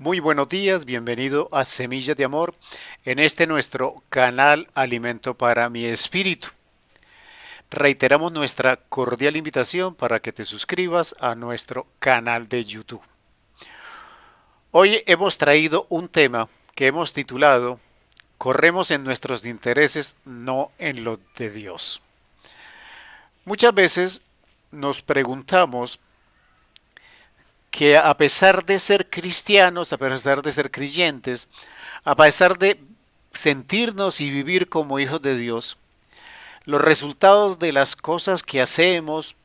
Muy buenos días, bienvenido a Semillas de Amor en este nuestro canal Alimento para mi Espíritu. Reiteramos nuestra cordial invitación para que te suscribas a nuestro canal de YouTube. Hoy hemos traído un tema que hemos titulado Corremos en nuestros intereses, no en los de Dios. Muchas veces nos preguntamos que a pesar de ser cristianos, a pesar de ser creyentes, a pesar de sentirnos y vivir como hijos de Dios, los resultados de las cosas que hacemos,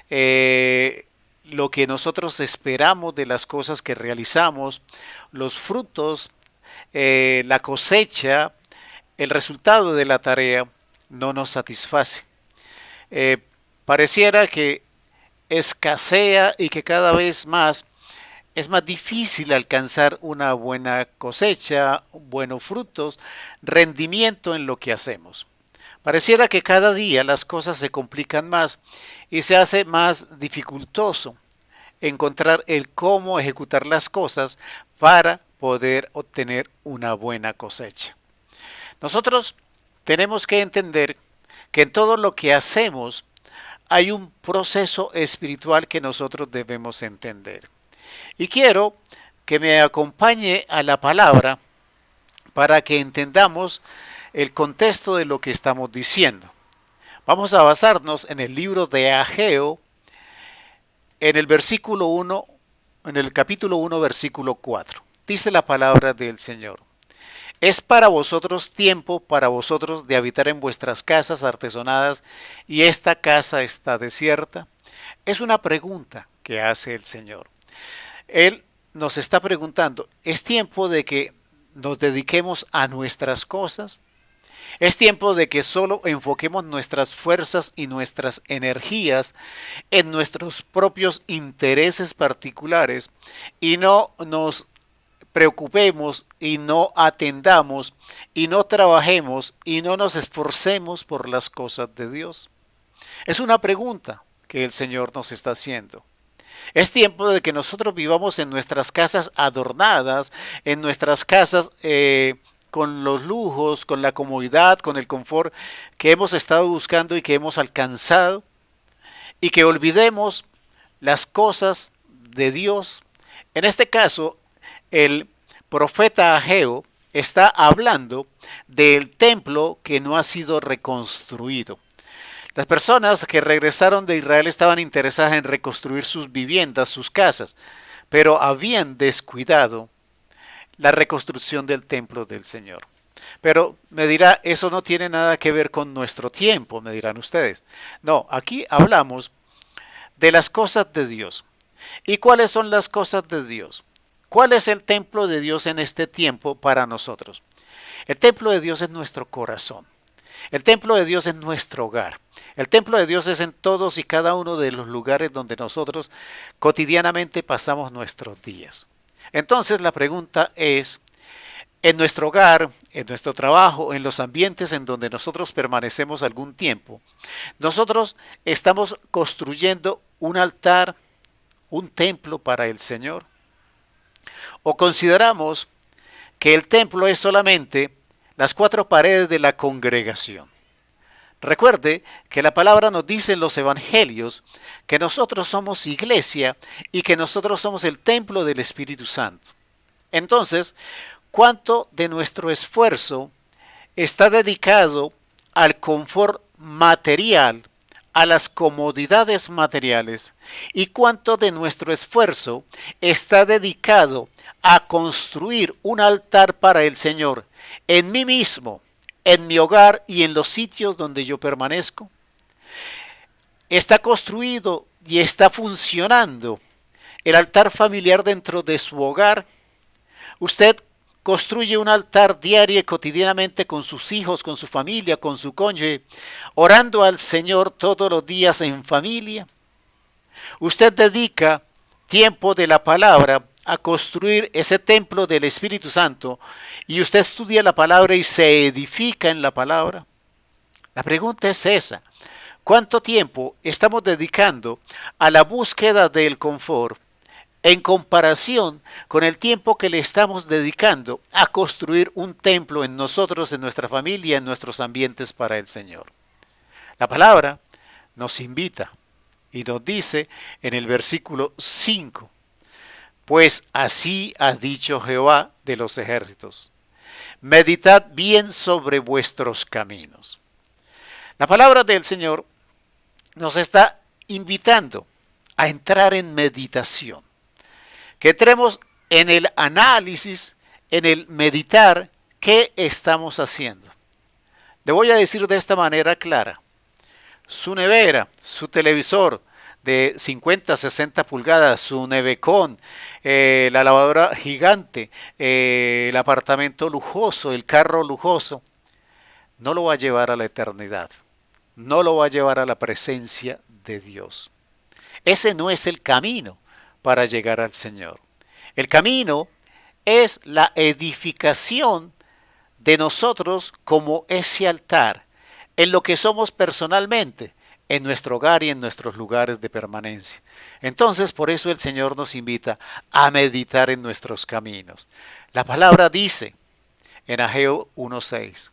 lo que nosotros esperamos de las cosas que realizamos, los frutos, la cosecha, el resultado de la tarea no nos satisface. Eh, Pareciera que escasea y que cada vez más es más difícil alcanzar una buena cosecha, buenos frutos, rendimiento en lo que hacemos. Pareciera que cada día las cosas se complican más y se hace más dificultoso encontrar el cómo ejecutar las cosas para poder obtener una buena cosecha. Nosotros tenemos que entender que en todo lo que hacemos hay un proceso espiritual que nosotros debemos entender. Y quiero que me acompañe a la palabra para que entendamos el contexto de lo que estamos diciendo. Vamos a basarnos en el libro de Ageo, en el versículo 1, en el capítulo 1, versículo 4. Dice la palabra del Señor. Es para vosotros tiempo, para vosotros de habitar en vuestras casas artesonadas, y esta casa está desierta. Es una pregunta que hace el Señor. Él nos está preguntando, ¿es tiempo de que nos dediquemos a nuestras cosas? ¿Es tiempo de que solo enfoquemos nuestras fuerzas y nuestras energías en nuestros propios intereses particulares y no nos preocupemos y no atendamos y no trabajemos y no nos esforcemos por las cosas de Dios? Es una pregunta que el Señor nos está haciendo. Es tiempo de que nosotros vivamos en nuestras casas adornadas, en nuestras casas con los lujos, con la comodidad, con el confort que hemos estado buscando y que hemos alcanzado, y que olvidemos las cosas de Dios. En este caso, el profeta Ageo está hablando del templo que no ha sido reconstruido. Las personas que regresaron de Israel estaban interesadas en reconstruir sus viviendas, sus casas, pero habían descuidado la reconstrucción del templo del Señor. Pero me dirá, eso no tiene nada que ver con nuestro tiempo, me dirán ustedes. No, aquí hablamos de las cosas de Dios. ¿Y cuáles son las cosas de Dios? ¿Cuál es el templo de Dios en este tiempo para nosotros? El templo de Dios es nuestro corazón. El templo de Dios es nuestro hogar. El templo de Dios es en todos y cada uno de los lugares donde nosotros cotidianamente pasamos nuestros días. Entonces la pregunta es, en nuestro hogar, en nuestro trabajo, en los ambientes en donde nosotros permanecemos algún tiempo, nosotros estamos construyendo un altar, un templo para el Señor. ¿O consideramos que el templo es solamente las cuatro paredes de la congregación? Recuerde que la palabra nos dice en los evangelios que nosotros somos iglesia y que nosotros somos el templo del Espíritu Santo. Entonces, ¿cuánto de nuestro esfuerzo está dedicado al confort material, a las comodidades materiales? ¿Y cuánto de nuestro esfuerzo está dedicado a construir un altar para el Señor en mí mismo, en mi hogar y en los sitios donde yo permanezco? ¿Está construido y está funcionando el altar familiar dentro de su hogar? ¿Usted construye un altar diario y cotidianamente con sus hijos, con su familia, con su cónyuge, orando al Señor todos los días en familia? ¿Usted dedica tiempo de la palabra a construir ese templo del Espíritu Santo y usted estudia la palabra y se edifica en la palabra? La pregunta es esa. ¿Cuánto tiempo estamos dedicando a la búsqueda del confort en comparación con el tiempo que le estamos dedicando a construir un templo en nosotros, en nuestra familia, en nuestros ambientes para el Señor. La palabra nos invita y nos dice en el versículo 5, pues así ha dicho Jehová de los ejércitos, meditad bien sobre vuestros caminos. La palabra del Señor nos está invitando a entrar en meditación, que entremos en el análisis, en el meditar qué estamos haciendo. Le voy a decir de esta manera clara, su nevera, su televisor de 50, 60 pulgadas, su nevecón, la lavadora gigante, el apartamento lujoso, el carro lujoso, no lo va a llevar a la eternidad, no lo va a llevar a la presencia de Dios. Ese no es el camino para llegar al Señor. El camino es la edificación de nosotros como ese altar, en lo que somos personalmente, en nuestro hogar y en nuestros lugares de permanencia. Entonces, por eso el Señor nos invita a meditar en nuestros caminos. La palabra dice en Ageo 1:6,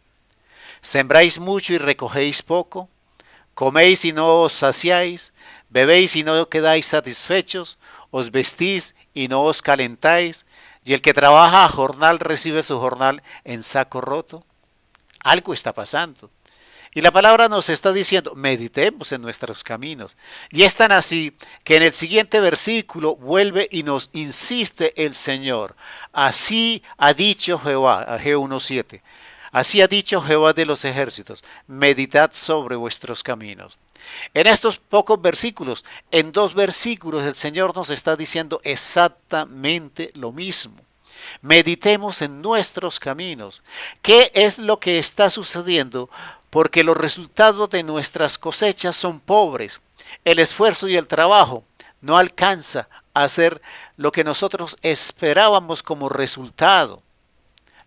sembráis mucho y recogéis poco, coméis y no os saciáis, bebéis y no quedáis satisfechos, os vestís y no os calentáis, y el que trabaja a jornal recibe su jornal en saco roto. Algo está pasando. Y la palabra nos está diciendo, meditemos en nuestros caminos. Y es tan así que en el siguiente versículo vuelve y nos insiste el Señor. Así ha dicho Jehová, Ageo 1:7. Así ha dicho Jehová de los ejércitos, meditad sobre vuestros caminos. En estos pocos versículos, en 2 versículos, el Señor nos está diciendo exactamente lo mismo. Meditemos en nuestros caminos. ¿Qué es lo que está sucediendo? Porque los resultados de nuestras cosechas son pobres. El esfuerzo y el trabajo no alcanza a hacer lo que nosotros esperábamos como resultado.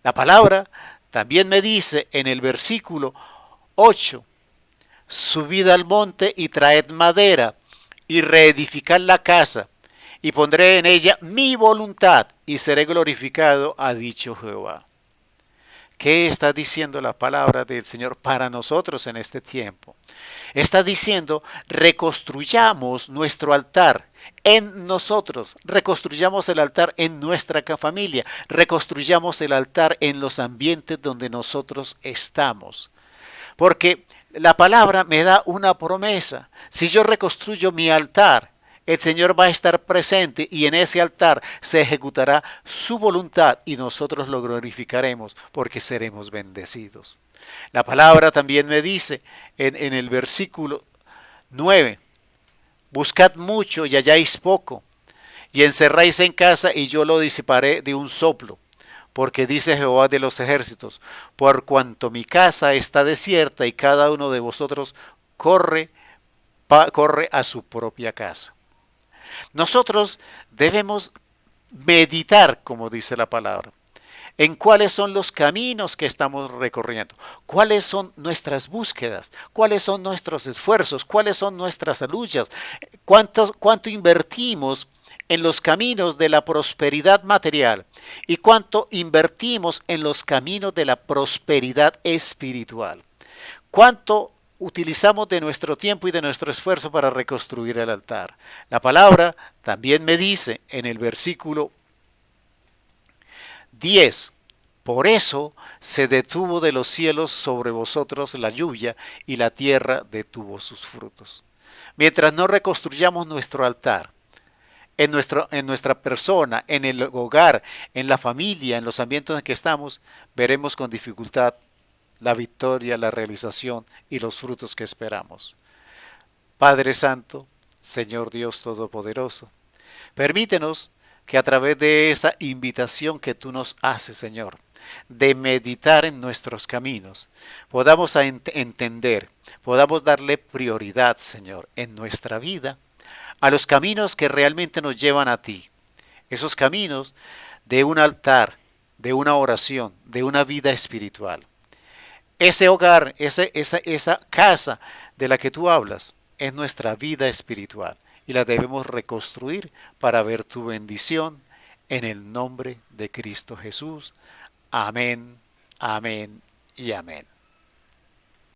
La palabra también me dice en el versículo 8, subid al monte y traed madera y reedificad la casa y pondré en ella mi voluntad y seré glorificado, ha dicho Jehová. ¿Qué está diciendo la palabra del Señor para nosotros en este tiempo? Está diciendo, reconstruyamos nuestro altar en nosotros, reconstruyamos el altar en nuestra familia, reconstruyamos el altar en los ambientes donde nosotros estamos. Porque la palabra me da una promesa. Si yo reconstruyo mi altar, el Señor va a estar presente y en ese altar se ejecutará su voluntad y nosotros lo glorificaremos porque seremos bendecidos. La palabra también me dice en el versículo 9, buscad mucho y halláis poco, y encerráis en casa y yo lo disiparé de un soplo. Porque dice Jehová de los ejércitos, por cuanto mi casa está desierta y cada uno de vosotros corre a su propia casa. Nosotros debemos meditar, como dice la palabra, en cuáles son los caminos que estamos recorriendo, cuáles son nuestras búsquedas, cuáles son nuestros esfuerzos, cuáles son nuestras luchas, cuánto invertimos en los caminos de la prosperidad material y cuánto invertimos en los caminos de la prosperidad espiritual. Cuánto utilizamos de nuestro tiempo y de nuestro esfuerzo para reconstruir el altar. La palabra también me dice en el versículo 10, por eso se detuvo de los cielos sobre vosotros la lluvia y la tierra detuvo sus frutos. Mientras no reconstruyamos nuestro altar, en nuestra persona, en el hogar, en la familia, en los ambientes en que estamos, veremos con dificultad la victoria, la realización y los frutos que esperamos. Padre Santo, Señor Dios Todopoderoso, permítenos que a través de esa invitación que tú nos haces, Señor, de meditar en nuestros caminos, podamos entender, podamos darle prioridad, Señor, en nuestra vida, a los caminos que realmente nos llevan a ti, esos caminos de un altar, de una oración, de una vida espiritual. Ese hogar, esa casa de la que tú hablas, es nuestra vida espiritual y la debemos reconstruir para ver tu bendición en el nombre de Cristo Jesús. Amén, amén y amén.